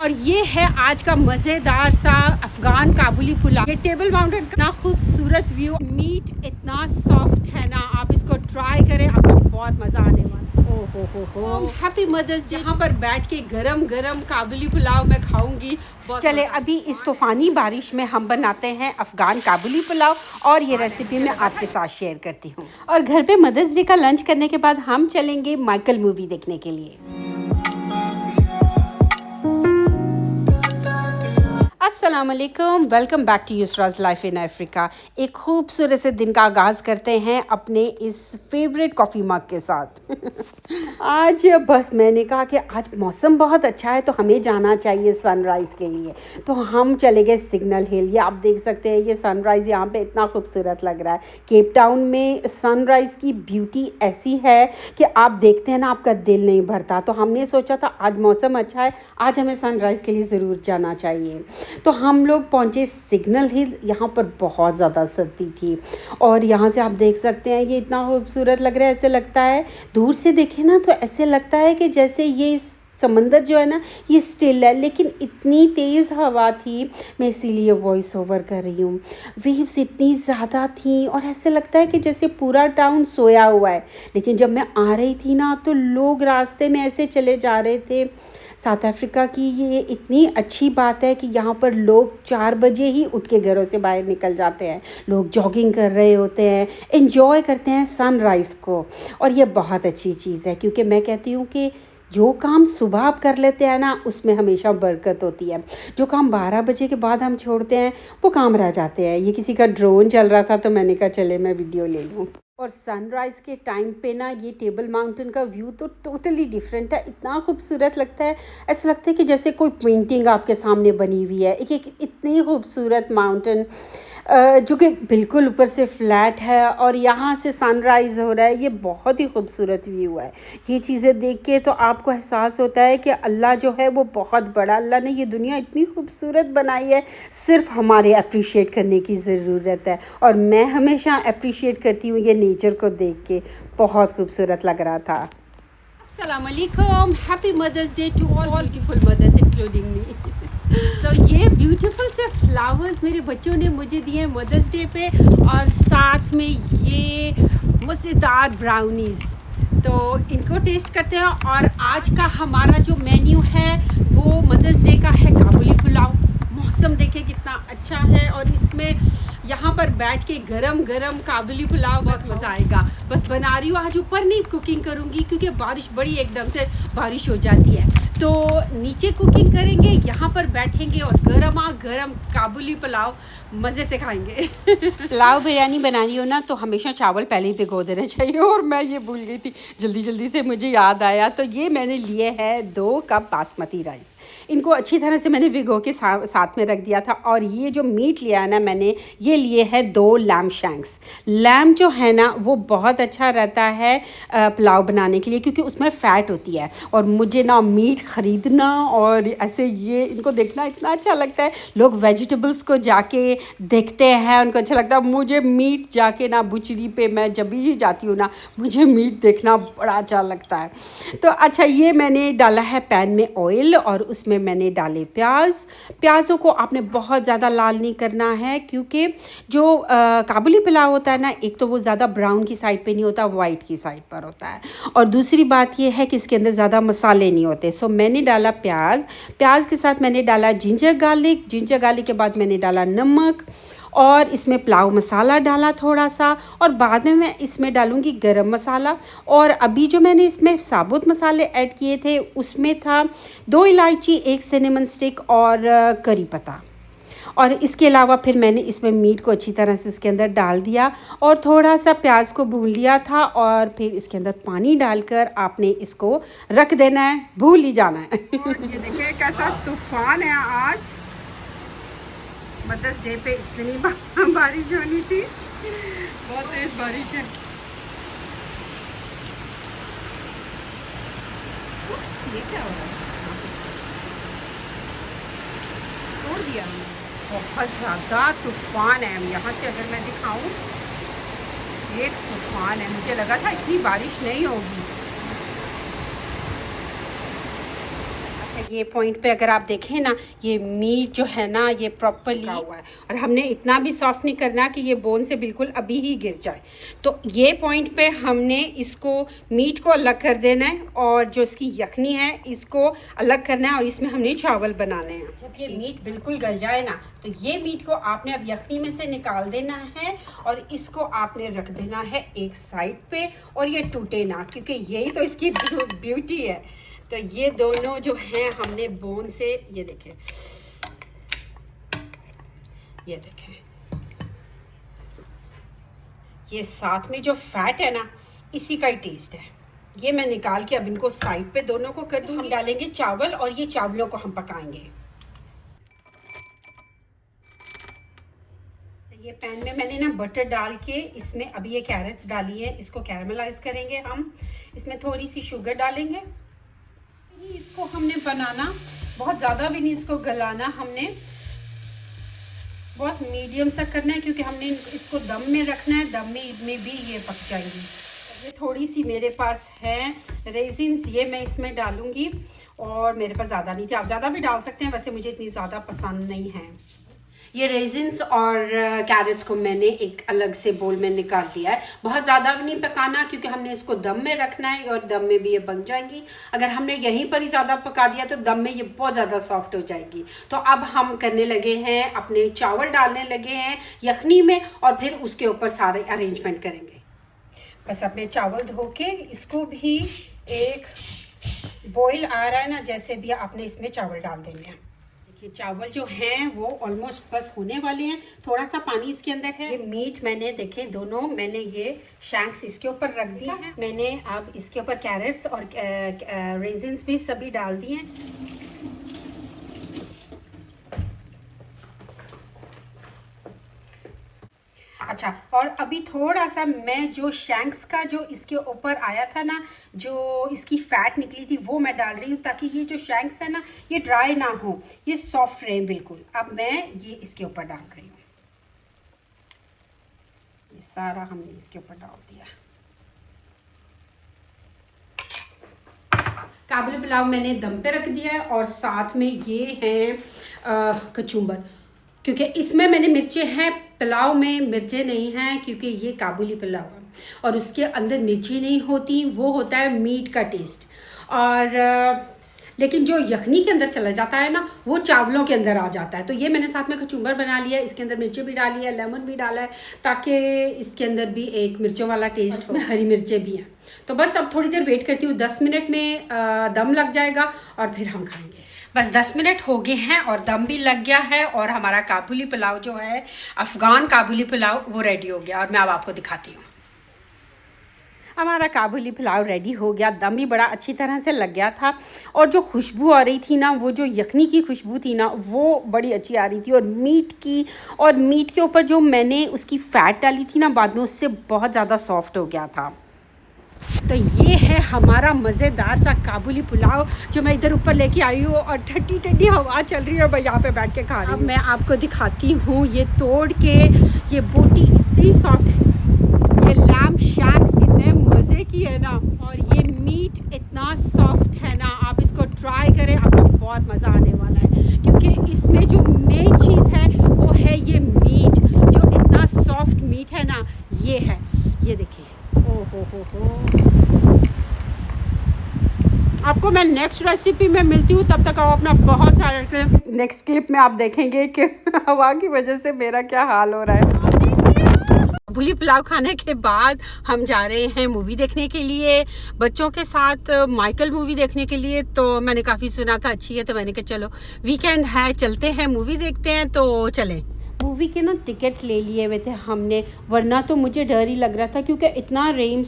और ये है आज का मज़ेदार सा अफगान काबुली पुलाव। ये टेबल माउंटेन का ना खूबसूरत व्यू, मीट इतना सॉफ्ट है ना, आप इसको ट्राई करें, आपको बहुत मज़ा आने वाला। ओ हो हैप्पी मदर्स डे। यहाँ पर बैठ के गरम गरम काबुली पुलाव मैं खाऊंगी। चले अभी इस तूफ़ानी बारिश में हम बनाते हैं अफ़गान काबुली पुलाव और ये रेसिपी मैं आपके साथ शेयर करती हूँ। और घर पे मदर्स डे का लंच करने के बाद हम चलेंगे माइकल मूवी देखने के लिए। अस्सलाम वालेकुम, welcome back to Yusra's life in Africa. एक खूबसूरत से दिन का आगाज़ करते हैं अपने इस फेवरेट कॉफ़ी मग के साथ। आज बस मैंने कहा कि आज मौसम बहुत अच्छा है तो हमें जाना चाहिए सनराइज़ के लिए, तो हम चले गए सिग्नल हिल। ये आप देख सकते हैं, ये सनराइज़ यहाँ पे इतना खूबसूरत लग रहा है। केप टाउन में सनराइज़ की ब्यूटी ऐसी है कि आप देखते हैं ना, आपका दिल नहीं भरता। तो हमने सोचा था आज मौसम अच्छा है, आज हमें सनराइज़ के लिए ज़रूर जाना चाहिए। तो हम लोग पहुँचे सिग्नल हिल। यहाँ पर बहुत ज़्यादा सर्दी थी और यहाँ से आप देख सकते हैं, ये इतना खूबसूरत लग रहा है। ऐसे लगता है दूर से देखें ना तो ऐसे लगता है कि जैसे ये समंदर जो है ना ये स्टिल है, लेकिन इतनी तेज़ हवा थी, मैं इसीलिए वॉइस ओवर कर रही हूँ। वेव्स इतनी ज़्यादा थी और ऐसे लगता है कि जैसे पूरा टाउन सोया हुआ है। लेकिन जब मैं आ रही थी ना तो लोग रास्ते में ऐसे चले जा रहे थे। साउथ अफ्रीका की ये इतनी अच्छी बात है कि यहाँ पर लोग 4 बजे ही उठ के घरों से बाहर निकल जाते हैं। लोग जॉगिंग कर रहे होते हैं, एंजॉय करते हैं सनराइज़ को। और ये बहुत अच्छी चीज़ है, क्योंकि मैं कहती हूँ कि जो काम सुबह आप कर लेते हैं ना उसमें हमेशा बरकत होती है। जो काम 12 बजे के बाद हम छोड़ते हैं वो काम रह जाते हैं। ये किसी का ड्रोन चल रहा था तो मैंने कहा चले मैं वीडियो ले लूँ। और सनराइज़ के टाइम पे ना ये टेबल माउंटेन का व्यू तो टोटली डिफरेंट है। इतना खूबसूरत लगता है, ऐसा लगता है कि जैसे कोई पेंटिंग आपके सामने बनी हुई है। एक एक इतनी खूबसूरत माउंटेन जो कि बिल्कुल ऊपर से फ्लैट है और यहाँ से सनराइज़ हो रहा है। ये बहुत ही खूबसूरत व्यू है। ये चीज़ें देख के तो आपको एहसास होता है कि अल्लाह जो है वो बहुत बड़ा, अल्लाह ने ये दुनिया इतनी खूबसूरत बनाई है, सिर्फ हमारे अप्रिशिएट करने की ज़रूरत है। और मैं हमेशा अप्रिशिएट करती हूँ ये नेचर को देख के, बहुत खूबसूरत लग रहा था। अस्सलाम वालेकुम, happy mothers day to all beautiful mothers including me. So ये ब्यूटीफुल से फ्लावर्स मेरे बच्चों ने मुझे दिए मदर्स डे पे, और साथ में ये मज़ेदार ब्राउनीज़। तो इनको टेस्ट करते हैं। और आज का हमारा जो मेन्यू है वो मदर्स डे का है काबुली पुलाव। मौसम देखें कितना अच्छा है और इसमें यहाँ पर बैठ के गरम गरम काबुली पुलाव बहुत मज़ा आएगा। बस बना रही हूँ, आज ऊपर नहीं कुकिंग करूँगी क्योंकि बारिश बड़ी एकदम से बारिश हो जाती है, तो नीचे कुकिंग करेंगे, यहाँ पर बैठेंगे और गरमा गरम काबुली पुलाव मज़े से खाएंगे। पुलाव बिरयानी बनानी हो ना तो हमेशा चावल पहले ही भिगो देने चाहिए, और मैं ये भूल गई थी, जल्दी जल्दी से मुझे याद आया। तो ये मैंने लिए हैं 2 कप बासमती राइस। इनको अच्छी तरह से मैंने भिगो के साथ में रख दिया था। और ये जो मीट लिया है ना मैंने, ये लिए हैं 2 लैम शैंक्स। लैम जो है ना वो बहुत अच्छा रहता है पुलाव बनाने के लिए, क्योंकि उसमें फ़ैट होती है। और मुझे ना मीट ख़रीदना और ऐसे ये इनको देखना इतना अच्छा लगता है। लोग वेजिटेबल्स को जाके देखते हैं, उनको अच्छा लगता है। मुझे मीट जाके ना बुचरी पे मैं जब भी जाती हूँ ना, मुझे मीट देखना बड़ा अच्छा लगता है। तो अच्छा, ये मैंने डाला है पैन में ऑयल और उसमें मैंने डाले प्याज। प्याज़ों को आपने बहुत ज़्यादा लाल नहीं करना है, क्योंकि जो काबुली पुलाव होता है ना, एक तो वो ज़्यादा ब्राउन की साइड पे नहीं होता, वाइट की साइड पर होता है। और दूसरी बात ये है कि इसके अंदर ज़्यादा मसाले नहीं होते। सो मैंने डाला प्याज के साथ मैंने डाला जिंजर गार्लिक के बाद मैंने डाला नमक, और इसमें पुलाव मसाला डाला थोड़ा सा, और बाद में मैं इसमें डालूँगी गरम मसाला। और अभी जो मैंने इसमें साबुत मसाले ऐड किए थे उसमें था 2 इलायची, 1 सिनेमन स्टिक और करी पत्ता। और इसके अलावा फिर मैंने इसमें मीट को अच्छी तरह से उसके अंदर डाल दिया और थोड़ा सा प्याज को भून लिया था। और फिर इसके अंदर पानी डालकर आपने इसको रख देना है, भूल ही जाना है। और ये देखिए कैसा तूफान है आज। मदर्स डे पे इतनी बारिश होनी थी, बहुत तेज बारिश है। ये क्या हो रहा है? तोड़ दिया हमने। बहुत ज़्यादा तूफान है। यहाँ से अगर मैं दिखाऊं, ये तूफान है। मुझे लगा था इतनी बारिश नहीं होगी। अच्छा, ये पॉइंट पे अगर आप देखें ना, ये मीट जो है ना ये प्रॉपरली हुआ है, और हमने इतना भी सॉफ्ट नहीं करना कि ये बोन से बिल्कुल अभी ही गिर जाए। तो ये पॉइंट पे हमने इसको मीट को अलग कर देना है, और जो इसकी यखनी है इसको अलग करना है, और इसमें हमने चावल बनाने हैं। जब ये मीट बिल्कुल गल जाए ना, तो ये मीट को आपने अब यखनी में से निकाल देना है, और इसको आपने रख देना है एक साइड पे, और ये टूटे ना, क्योंकि यही तो इसकी ब्यूटी है। तो ये दोनों जो हैं हमने बोन से, ये देखें, ये देखें, ये साथ में जो फैट है ना, इसी का ही टेस्ट है। ये मैं निकाल के अब इनको साइड पे दोनों को कर दूंगी। डालेंगे चावल, और ये चावलों को हम पकाएंगे। तो ये पैन में मैंने ना बटर डाल के इसमें अभी ये कैरेट्स डाली है, इसको कैरामलाइज करेंगे हम। इसमें थोड़ी सी शुगर डालेंगे। इसको हमने बनाना, बहुत ज़्यादा भी नहीं इसको गलाना, हमने बहुत मीडियम सा करना है, क्योंकि हमने इसको दम में रखना है। दम में भी ये पक जाएंगी। ये थोड़ी सी मेरे पास है रेजिन्स, ये मैं इसमें डालूंगी, और मेरे पास ज़्यादा नहीं थी, आप ज़्यादा भी डाल सकते हैं, वैसे मुझे इतनी ज़्यादा पसंद नहीं है। ये रेजिन्स और कैरेट्स को मैंने एक अलग से बोल में निकाल लिया है। बहुत ज़्यादा भी नहीं पकाना, क्योंकि हमने इसको दम में रखना है, और दम में भी ये पक जाएंगी। अगर हमने यहीं पर ही ज़्यादा पका दिया तो दम में ये बहुत ज़्यादा सॉफ्ट हो जाएगी। तो अब हम करने लगे हैं, अपने चावल डालने लगे हैं यखनी में, और फिर उसके ऊपर सारे अरेंजमेंट करेंगे। बस अपने चावल धो के इसको भी एक बॉईल आ रहा है ना, जैसे भी आपने इसमें चावल डाल देंगे। देखिए चावल जो हैं वो ऑलमोस्ट बस होने वाले हैं, थोड़ा सा पानी इसके अंदर है। ये मीट मैंने देखें दोनों, मैंने ये शैंक्स इसके ऊपर रख दिया है। मैंने अब इसके ऊपर कैरेट्स और रेजिन्स भी सभी डाल दिए हैं। अच्छा, और अभी थोड़ा सा मैं जो शैंक्स का जो इसके ऊपर आया था ना, जो इसकी फैट निकली थी, वो मैं डाल रही हूँ, ताकि ये जो शैंक्स है ना ये ड्राई ना हो, ये सॉफ्ट रहे बिल्कुल। अब मैं ये इसके ऊपर डाल रही हूँ, ये सारा हमने इसके ऊपर डाल दिया। काबुली पुलाव मैंने दम पे रख दिया है, और साथ में ये है कचुम्बर, क्योंकि इसमें मैंने मिर्चें हैं, पुलाव में मिर्चें नहीं हैं, क्योंकि ये काबुली पुलाव है और उसके अंदर मिर्चें नहीं होती, वो होता है मीट का टेस्ट। और लेकिन जो यखनी के अंदर चला जाता है ना, वो चावलों के अंदर आ जाता है। तो ये मैंने साथ में कचुम्बर बना लिया, इसके अंदर मिर्चें भी डाली है, लेमन भी डाला है, ताकि इसके अंदर भी एक मिर्चों वाला टेस्ट, इसमें हरी मिर्चें भी हैं। तो बस अब थोड़ी देर वेट करती हूँ, 10 मिनट में दम लग जाएगा और फिर हम खाएंगे। बस 10 मिनट हो गए हैं और दम भी लग गया है, और हमारा काबुली पुलाव जो है, अफ़गान काबुली पुलाव, वो रेडी हो गया। और मैं अब आपको दिखाती हूँ। हमारा काबुली पुलाव रेडी हो गया, दम भी बड़ा अच्छी तरह से लग गया था, और जो खुशबू आ रही थी ना, वो जो यखनी की खुशबू थी ना, वो बड़ी अच्छी आ रही थी, और मीट के ऊपर जो मैंने उसकी फ़ैट डाली थी ना बाद में, उससे बहुत ज़्यादा सॉफ्ट हो गया था। तो ये है हमारा मज़ेदार सा काबुली पुलाव, जो मैं इधर ऊपर लेके आई हूँ, और ठंडी ठंडी हवा चल रही है, और मैं यहाँ पे बैठ के खा रही हूँ। अब मैं आपको दिखाती हूँ ये तोड़ के, ये बोटी इतनी सॉफ्ट, ये लैम्ब शैंक्स इतने मज़े की है ना, और ये मीट इतना सॉफ्ट है ना, आप इसको ट्राई करें, आपको बहुत मज़ा आने वाला है, क्योंकि इसमें जो मेन चीज़ है वो है ये मीट, जो इतना सॉफ्ट मीट है ना, ये है, ये देखिए। ओ हो। आपको मैं नेक्स्ट रेसिपी में मिलती हूँ, तब तक आप अपना बहुत सारा नेक्स्ट क्लिप में आप देखेंगे कि हवा की वजह से मेरा क्या हाल हो रहा है। काबुली पुलाव खाने के बाद हम जा रहे हैं मूवी देखने के लिए, बच्चों के साथ माइकल मूवी देखने के लिए। तो मैंने काफ़ी सुना था अच्छी है, तो मैंने कहा चलो वीकेंड है, चलते हैं मूवी देखते हैं, तो चलें। मूवी के ना टिकट ले लिए हुए थे हमने, वरना तो मुझे डर ही लग रहा था, क्योंकि इतना रेन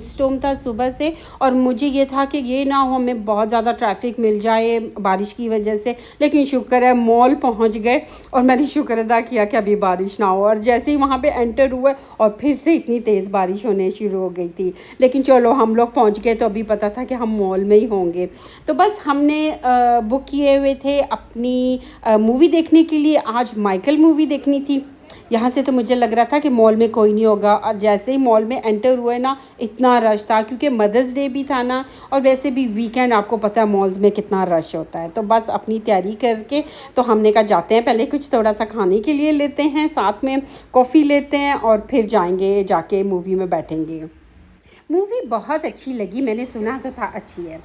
स्टॉर्म था सुबह से, और मुझे ये था कि ये ना हो हमें बहुत ज़्यादा ट्रैफिक मिल जाए बारिश की वजह से। लेकिन शुक्र है मॉल पहुंच गए, और मैंने शुक्र अदा किया कि अभी बारिश ना हो, और जैसे ही वहाँ पे एंटर हुए और फिर से इतनी तेज़ बारिश होने शुरू हो गई थी। लेकिन चलो हम लोग पहुँच गए, तो अभी पता था कि हम मॉल में ही होंगे। तो बस हमने बुक किए हुए थे अपनी मूवी देखने के लिए, आज माइकल मूवी देखनी थी। यहाँ से तो मुझे लग रहा था कि मॉल में कोई नहीं होगा, और जैसे ही मॉल में एंटर हुए ना, इतना रश था क्योंकि मदर्स डे भी था ना, और वैसे भी वीकेंड आपको पता है मॉल्स में कितना रश होता है। तो बस अपनी तैयारी करके तो हमने कहा जाते हैं, पहले कुछ थोड़ा सा खाने के लिए लेते हैं, साथ में कॉफ़ी लेते हैं और फिर जाएंगे, जाके मूवी में बैठेंगे। मूवी बहुत अच्छी लगी, मैंने सुना तो था अच्छी है।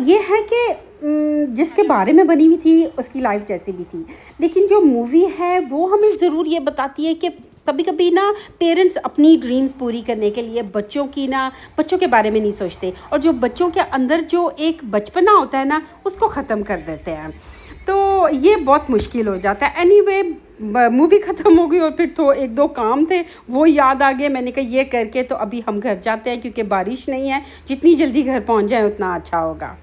ये है कि जिसके बारे में बनी हुई थी उसकी लाइफ जैसी भी थी, लेकिन जो मूवी है वो हमें ज़रूर ये बताती है कि कभी कभी ना पेरेंट्स अपनी ड्रीम्स पूरी करने के लिए बच्चों के बारे में नहीं सोचते, और जो बच्चों के अंदर जो एक बचपना होता है ना, उसको ख़त्म कर देते हैं। तो ये बहुत मुश्किल हो जाता है। एनीवे, मूवी ख़त्म हो गई और फिर तो एक दो काम थे वो याद आ गए। मैंने कहा ये करके तो अभी हम घर जाते हैं, क्योंकि बारिश नहीं है, जितनी जल्दी घर पहुंच जाए उतना अच्छा होगा।